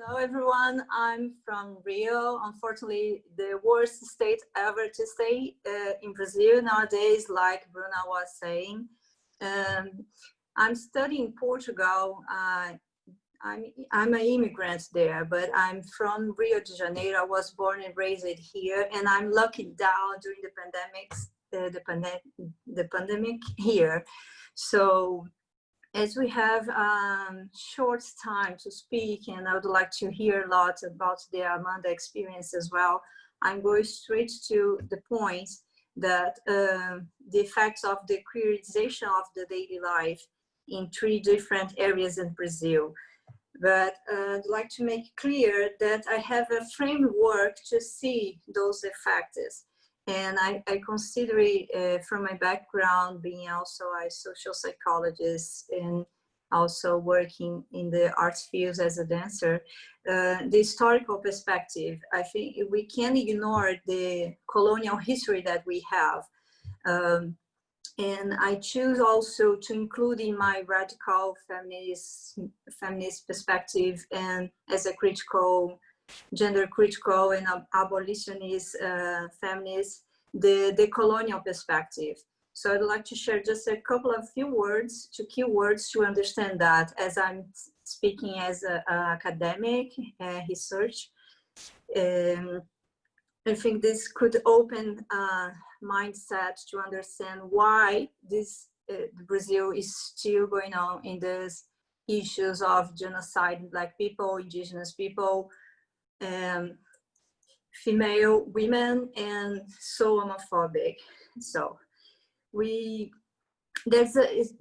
Hello everyone, I'm from Rio. Unfortunately, the worst state ever to stay in Brazil nowadays, like Bruna was saying. I'm studying Portugal. I'm an immigrant there, but I'm from Rio de Janeiro. I was born and raised here, and I'm locking down during the pandemic here. So as we have short time to speak, and I would like to hear a lot about the Amanda experience as well, I'm going straight to the point that the effects of the queerization of the daily life in 3 different areas in Brazil. But I'd like to make clear that I have a framework to see those effects. And I consider it from my background, being also a social psychologist and also working in the arts fields as a dancer, the historical perspective. I think we can't ignore the colonial history that we have. And I choose also to include in my radical feminist perspective and as a gender critical and abolitionist feminist, the colonial perspective. So I'd like to share just a couple of keywords to understand that as I'm speaking as an academic research. I think this could open mindset to understand why Brazil is still going on in these issues of genocide, Black people, indigenous people, female women, and so homophobic. So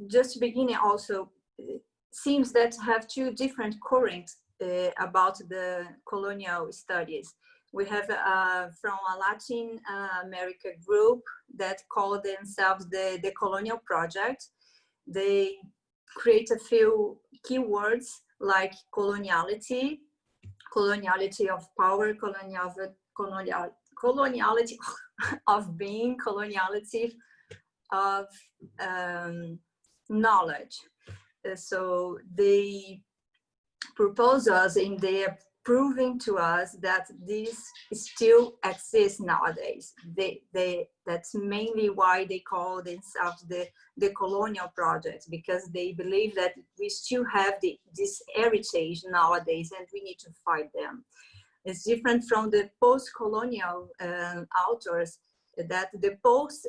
just beginning also, it seems that have 2 different currents about the colonial studies. We have from a Latin America group that call themselves the Colonial Project. They create a few keywords like coloniality of power, coloniality of being, coloniality of knowledge. So they propose us in their proving to us that this still exists nowadays. That's mainly why they call themselves the colonial project, because they believe that we still have this heritage nowadays and we need to fight them. It's different from the post-colonial authors, that the post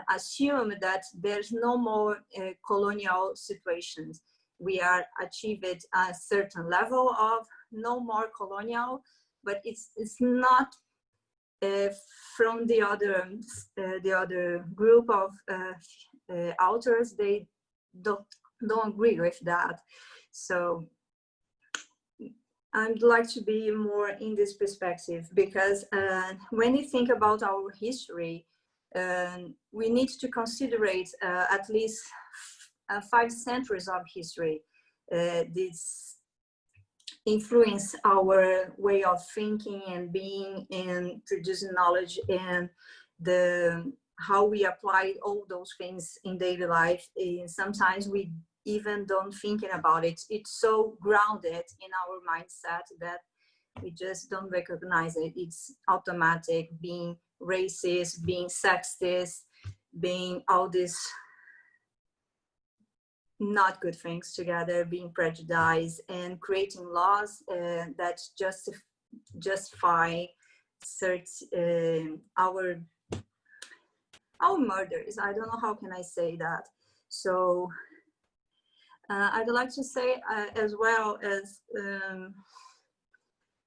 assume that there's no more colonial situations. We are achieved a certain level of no more colonial, but it's not from the other group of authors. They don't agree with that. So I'd like to be more in this perspective, because when you think about our history, we need to consider at least 5 centuries of history. This influence our way of thinking and being and producing knowledge, and how we apply all those things in daily life. And sometimes we even don't thinking about it. It's so grounded in our mindset that we just don't recognize it. It's automatic, being racist, being sexist, being all these not good things together, being prejudiced, and creating laws that justify our murders. I don't know how can I say that. So I'd like to say as well as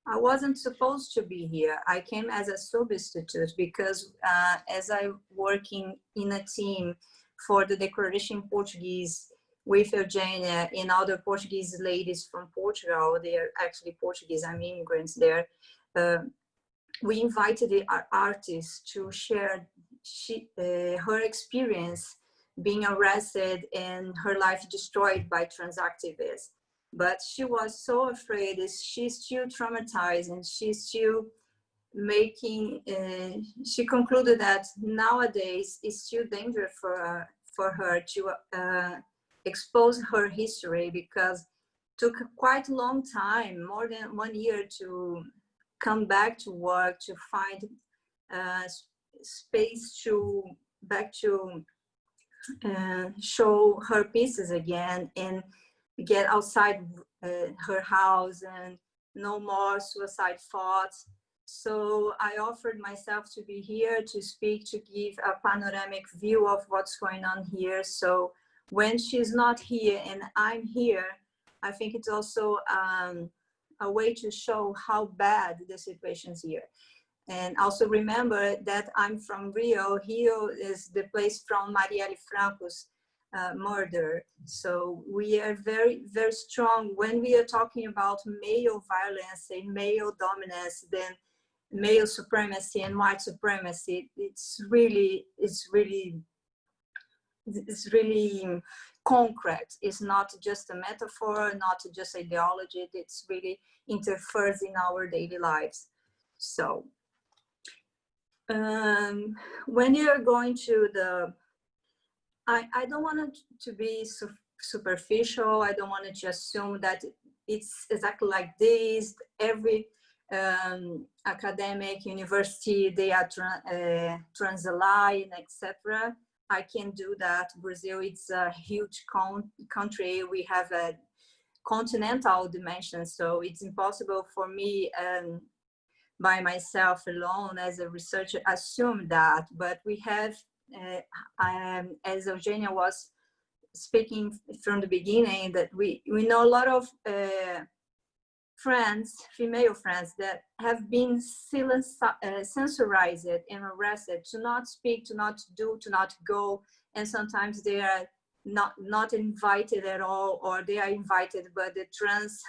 I wasn't supposed to be here. I came as a substitute because as I'm working in a team for the Declaration Portuguese with Eugenia and other Portuguese ladies from Portugal, they are actually Portuguese, I'm immigrants there. We invited the artist to share her experience being arrested and her life destroyed by trans activists. But she was so afraid, she's still traumatized, and she's still making, she concluded that nowadays it's still dangerous for her to expose her history, because took quite a long time, more than 1 year, to come back to work, to find space to show her pieces again and get outside her house, and no more suicide thoughts. So I offered myself to be here to speak, to give a panoramic view of what's going on here. So when she's not here and I'm here, I think it's also a way to show how bad the situation is here. And also remember that I'm from Rio. Rio is the place from Marielle Franco's murder. So we are very, very strong when we are talking about male violence and male dominance, then male supremacy and white supremacy. It's really concrete. It's not just a metaphor, not just ideology. It's really interferes in our daily lives. So when you're going to the, I don't want it to be superficial. I don't want to just assume that it's exactly like this. Every academic university, they are trans-aligned, etc. I can do that. Brazil, it's a huge country. We have a continental dimension, so it's impossible for me by myself alone as a researcher assume that. But we have, as Eugenia was speaking from the beginning, that we know a lot of friends, female friends, that have been censorized and arrested to not speak, to not do, to not go, and sometimes they are not invited at all, or they are invited, but the trans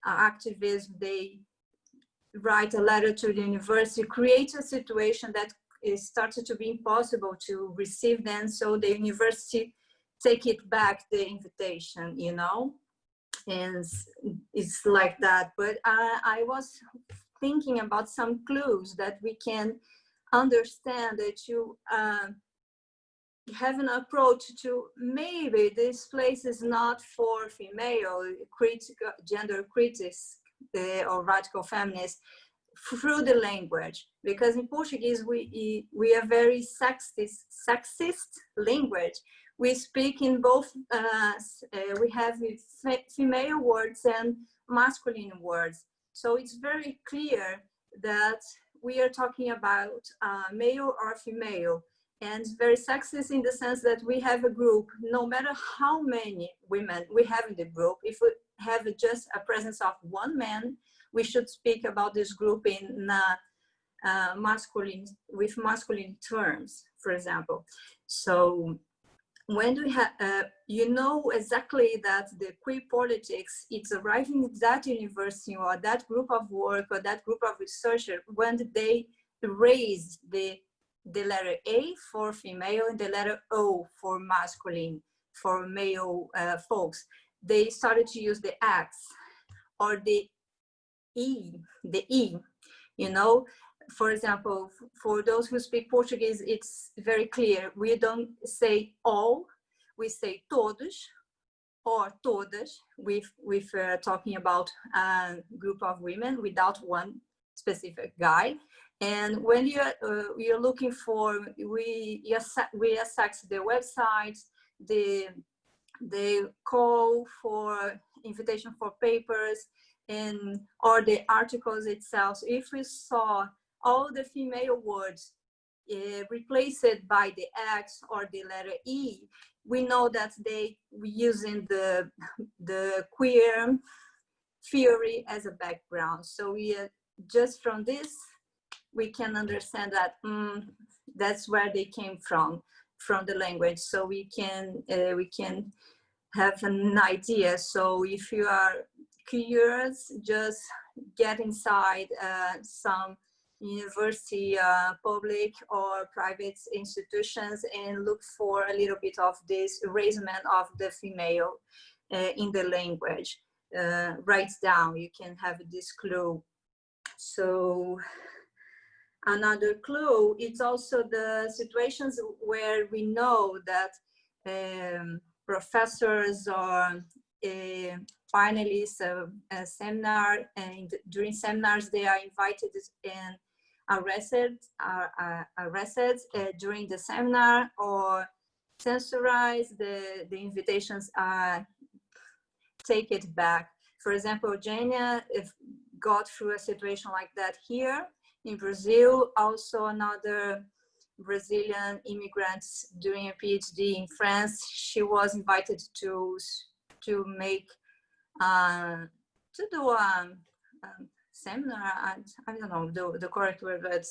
activists, they write a letter to the university, create a situation that it started to be impossible to receive them, so the university take it back, the invitation, you know. And it's like that. But I was thinking about some clues that we can understand, that you have an approach to maybe this place is not for female critical, gender critics or radical feminists through the language, because in Portuguese we are very sexist language. We speak in both, we have female words and masculine words. So it's very clear that we are talking about male or female, and it's very sexist in the sense that we have a group, no matter how many women we have in the group, if we have just a presence of one man, we should speak about this group in masculine, with masculine terms, for example. So when we have, you know exactly that the queer politics, it's arriving at that university or that group of work or that group of researchers when they erase the letter A for female and the letter O for masculine, for male folks. They started to use the X or the E, you know. For example, for those who speak Portuguese, it's very clear. We don't say all, we say todos or todas, with talking about a group of women without one specific guy. And when you're looking for, we access the websites, the call for invitation for papers, and or the articles itself. If we saw all the female words replaced by the X or the letter E, we know that they were using the queer theory as a background. So we just from this, we can understand that that's where they came from the language. So we can have an idea. So if you are curious, just get inside some university, public or private institutions, and look for a little bit of this erasement of the female in the language. Write down, you can have this clue. So another clue, it's also the situations where we know that professors or finalists of a seminar, and during seminars they are invited and arrested during the seminar, or censorized. The invitations are take it back. For example, Eugenia got through a situation like that here in Brazil. Also, another Brazilian immigrant doing a PhD in France, she was invited to make to do a seminar. I don't know the correct word, but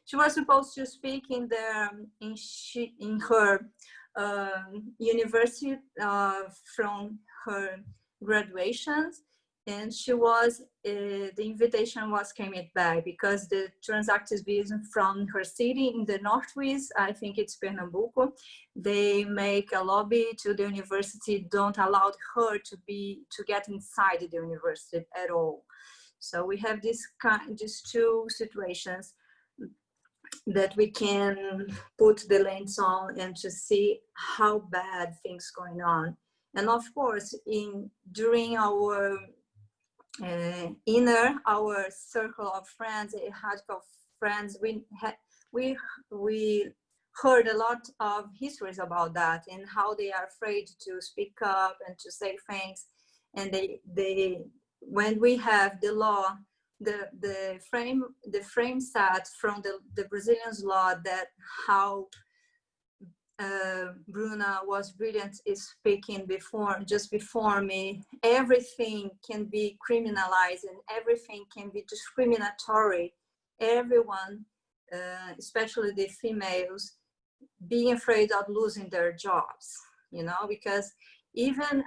she was supposed to speak in her university from her graduations, and she was the invitation was coming back because the transactivism from her city in the northwest, I think it's Pernambuco, they make a lobby to the university, don't allow her to get inside the university at all. So we have these two situations that we can put the lens on and to see how bad things going on. And of course, during our our circle of friends, radical friends, we heard a lot of histories about that and how they are afraid to speak up and to say things. And they when we have the law, the frame set from the Brazilian's law, that how Bruna was brilliant is speaking just before me, everything can be criminalized and everything can be discriminatory. Everyone, especially the females, being afraid of losing their jobs, because even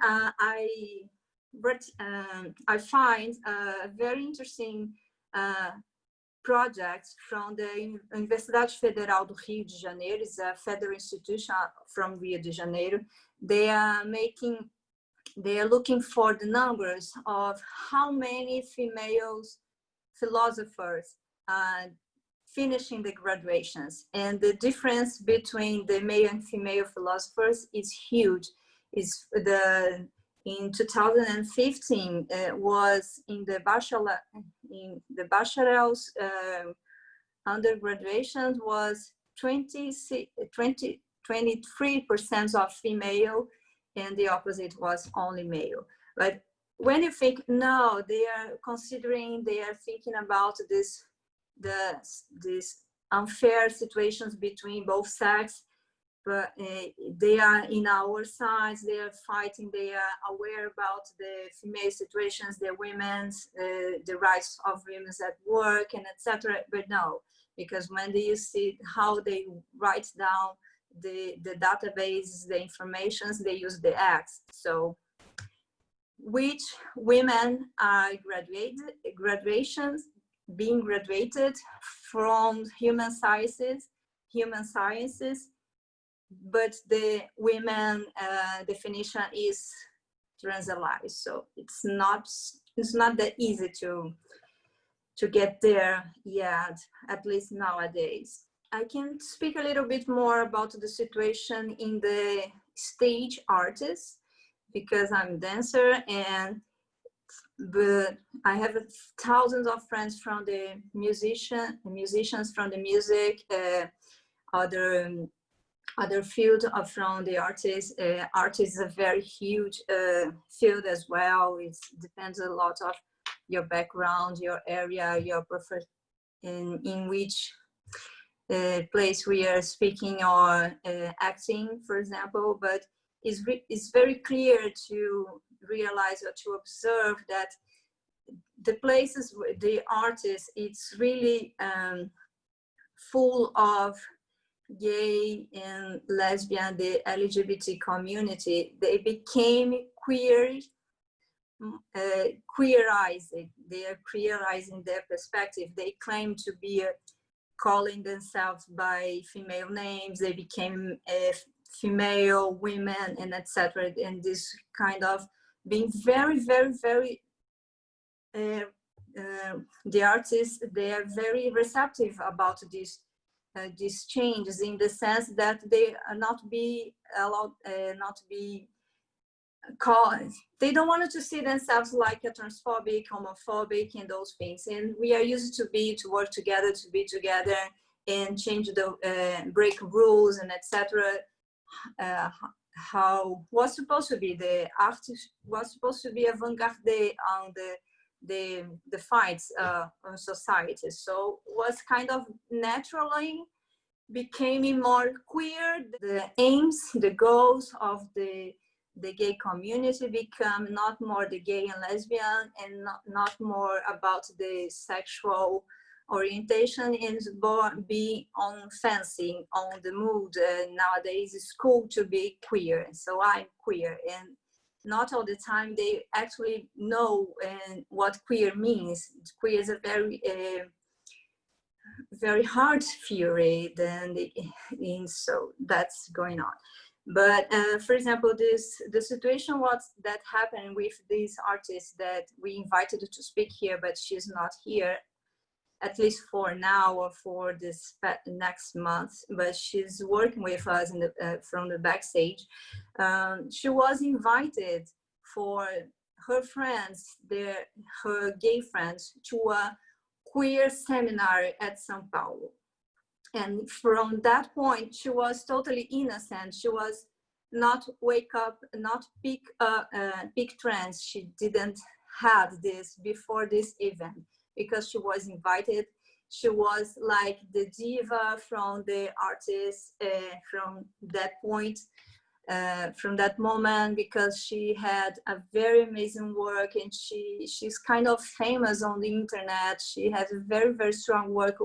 I find a very interesting project from the Universidade Federal do Rio de Janeiro. It's a federal institution from Rio de Janeiro. They are looking for the numbers of how many female philosophers finishing the graduations, and the difference between the male and female philosophers is huge. In 2015 was in the bachelor's undergraduation was 23% of female, and the opposite was only male. But when you think, no, they are thinking about this unfair situations between both sexes, but they are in our sides, they are fighting, they are aware about the female situations, the women's, the rights of women at work, and etc. But no, because when you see how they write down the databases, the informations, they use the X. So which women are being graduated from human sciences, but the women definition is transalized, so it's not that easy to get there yet, at least nowadays. I can speak a little bit more about the situation in the stage artists, because I'm a dancer, but I have thousands of friends from the musicians from the music, other field from the artists. Art is a very huge field as well. It depends a lot of your background, your area, your profession, in which place we are speaking or acting, for example. But it's very clear to realize or to observe that the places where the artists, it's really full of gay and lesbian, the LGBT community. They became queerized. They are queerizing their perspective. They claim to be calling themselves by female names. They became female women and etc. And this kind of being very, very, very the artists, they are very receptive about this. These changes, in the sense that they are not be allowed, not be they don't want to see themselves like a transphobic, homophobic, and those things. And we are used to work together, to be together, and change the break rules and etc. How was supposed to be the after was supposed to be avant-garde on the fights on society. So was kind of naturally becoming more queer. The aims, the goals of the gay community become not more the gay and lesbian, and not more about the sexual orientation, and be on fancy, on the mood. Nowadays it's cool to be queer, so I'm queer, and not all the time they actually know what queer means. Queer is a very hard theory, so that's going on. But for example, the situation that happened with this artist that we invited to speak here, but she's not here, at least for now or for this next month, but she's working with us from the backstage. She was invited for her friends, her gay friends, to a queer seminar at São Paulo. And from that point, she was totally innocent. She was not pick trans. She didn't have this before this event, because she was invited. She was like the diva from the artist from that point, from that moment, because she had a very amazing work, and she's kind of famous on the internet. She has a very, very strong work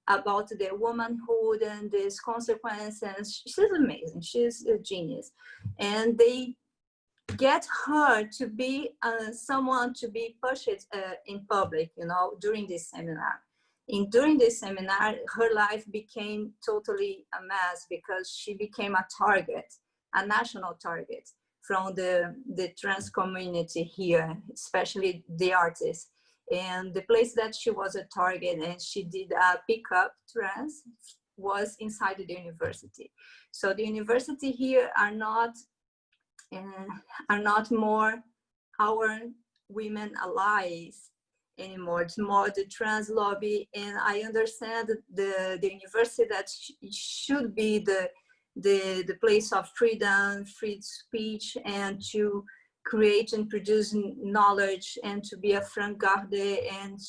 about the womanhood and these consequences. She's amazing. She's a genius. And they get her to be someone to be pushed in public, during this seminar. And during this seminar, her life became totally a mess, because she became a target, a national target from the trans community here, especially the artists. And the place that she was a target and she did a pickup trans was inside the university. So the university here are not more our women allies anymore. It's more the trans lobby. And I understand the university that should be the place of freedom, free speech, and to create and produce knowledge, and to be a avant-garde. And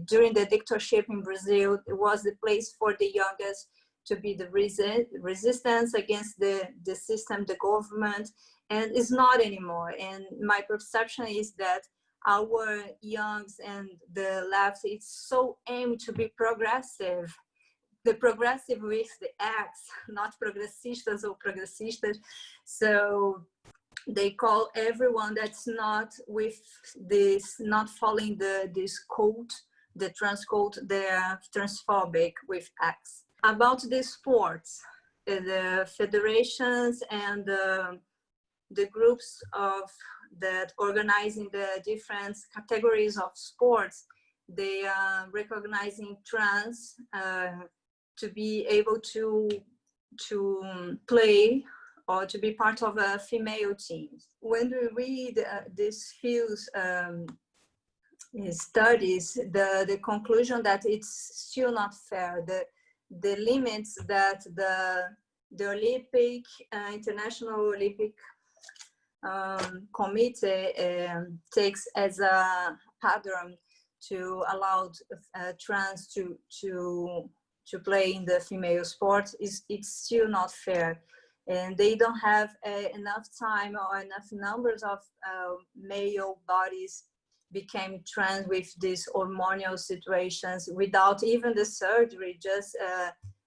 during the dictatorship in Brazil, it was the place for the youngest to be the resistance against the system, the government, and it's not anymore. And my perception is that our youngs and the left, it's so aimed to be progressive. The progressive with the X, not progressistas or progressistas. So they call everyone that's not with this, not following this code, the trans code, they're transphobic with X. About the sports, the federations and the groups that organizing the different categories of sports, they are recognizing trans to be able to play or to be part of a female team. When we read these few studies, the conclusion that it's still not fair, the limits that the Olympic, International Olympic Committee takes as a pattern to allow trans to play in the female sport, it's still not fair. And they don't have enough time or enough numbers of male bodies became trans with these hormonal situations without even the surgery. Just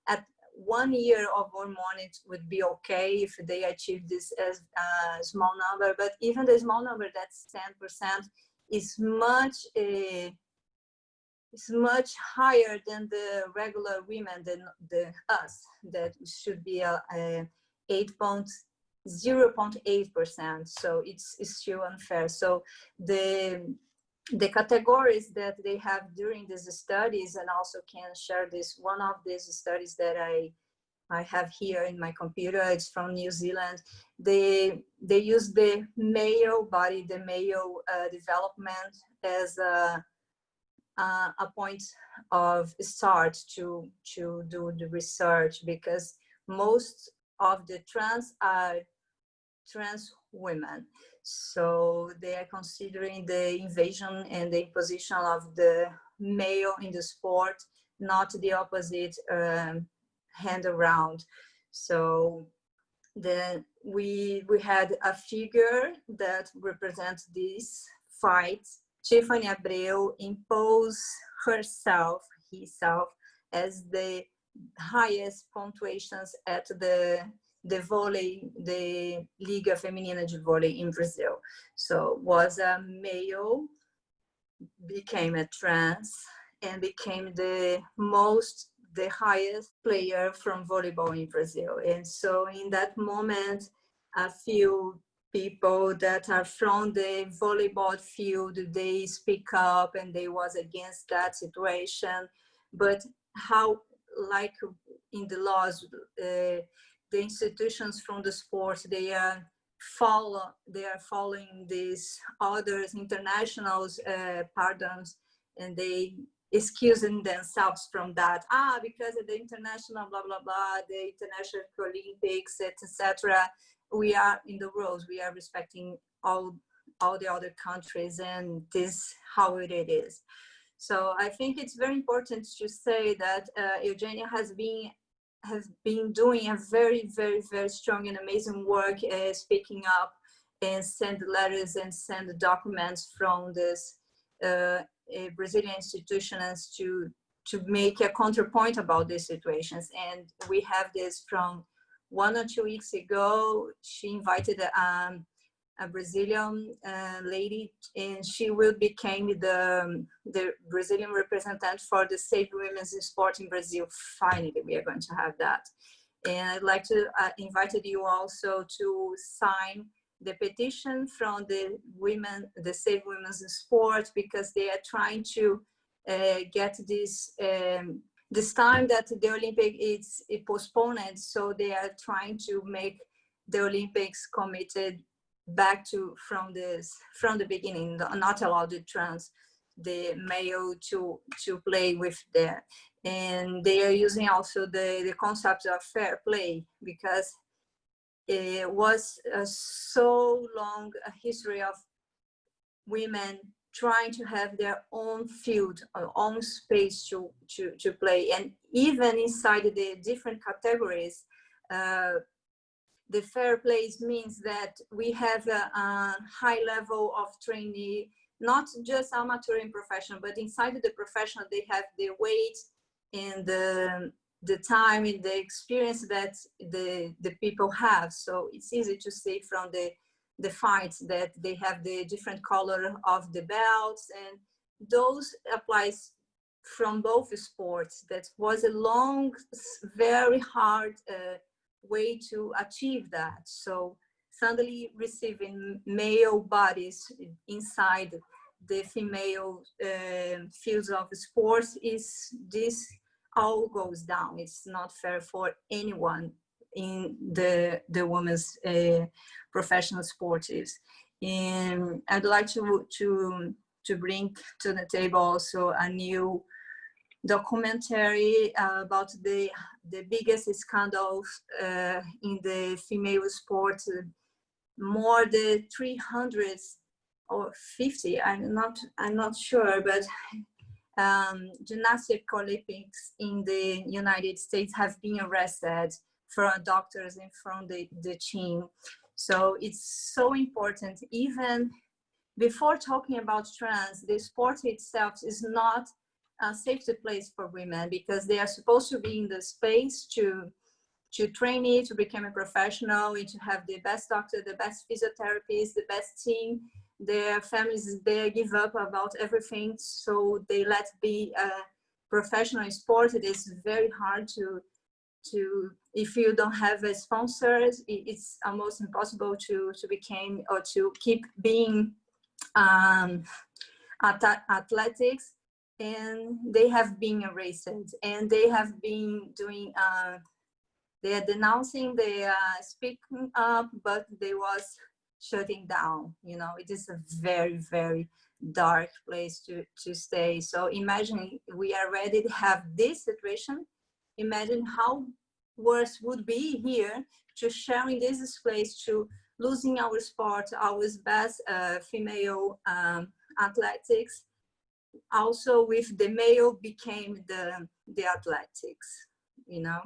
at 1 year of hormone, it would be okay if they achieve this as a small number. But even the small number, that's 10%, is much higher than the regular women, than us, that should be a 0.8%. So it's still unfair. So the categories that they have during these studies, and also can share this, one of these studies that I I have here in my computer, it's from New Zealand. They use the male body, the male development as a point of start to do the research, because most of the trans are trans women. So they are considering the invasion and the imposition of the male in the sport, not the opposite hand around. So then we had a figure that represents this fight. Tiffany Abreu imposed herself as the highest punctuations at the vôlei, the Liga Feminina de Vôlei in Brazil. So was a male, became a trans, and became the highest player from volleyball in Brazil. And so in that moment, a few people that are from the volleyball field, they speak up and they was against that situation. But how, like in the laws, the institutions from the sport, they are following these others international pardons, and they excusing themselves from that, because of the international blah blah blah, the international Olympics, etc. We are in the rules, we are respecting all the other countries, and this how it is. So I think it's very important to say that Eugenia has been doing a very, very, very strong and amazing work, speaking up and send letters and send documents from this Brazilian institutions to make a counterpoint about these situations. And we have this from 1 or 2 weeks ago. She invited a Brazilian lady, and she will become the Brazilian representative for the Safe Women's in Sport in Brazil. Finally, we are going to have that. And I'd like to invite you also to sign the petition from the women, the Safe Women's in Sport, because they are trying to get this time that the Olympic is postponed. So they are trying to make the Olympics committed back to from the beginning, not allow the male to play with there. And they are using also the concept of fair play, because it was so long a history of women trying to have their own field, own space to play. And even inside the different categories, the fair play means that we have a high level of trainee, not just amateur and professional, but inside the professional, they have the weight and the time and the experience that the people have. So it's easy to see from the fights that they have the different color of the belts, and those applies from both sports. That was a long, very hard way to achieve that. So suddenly receiving male bodies inside the female fields of sports, this all goes down. It's not fair for anyone in the women's professional sports. And I'd like to bring to the table also a new documentary about the biggest scandals in the female sport. More than 300 or 50, I'm not sure, but gymnastic Olympics in the United States have been arrested from doctors and from the team. So it's so important. Even before talking about trans, the sport itself is not a safety place for women, because they are supposed to be in the space to train it, to become a professional, and to have the best doctor, the best physiotherapist, the best team. Their families, they give up about everything, so they let be a professional sport. It is very hard to if you don't have a sponsor, it's almost impossible to become or to keep being athletics. And they have been erased, and they have been doing They are denouncing, they are speaking up, but they was shutting down. You know, it is a very, very dark place to stay. So imagine we already have this situation. Imagine how worse would be here to sharing this place, to losing our sport, our best female athletics. Also with the male became the athletics, you know.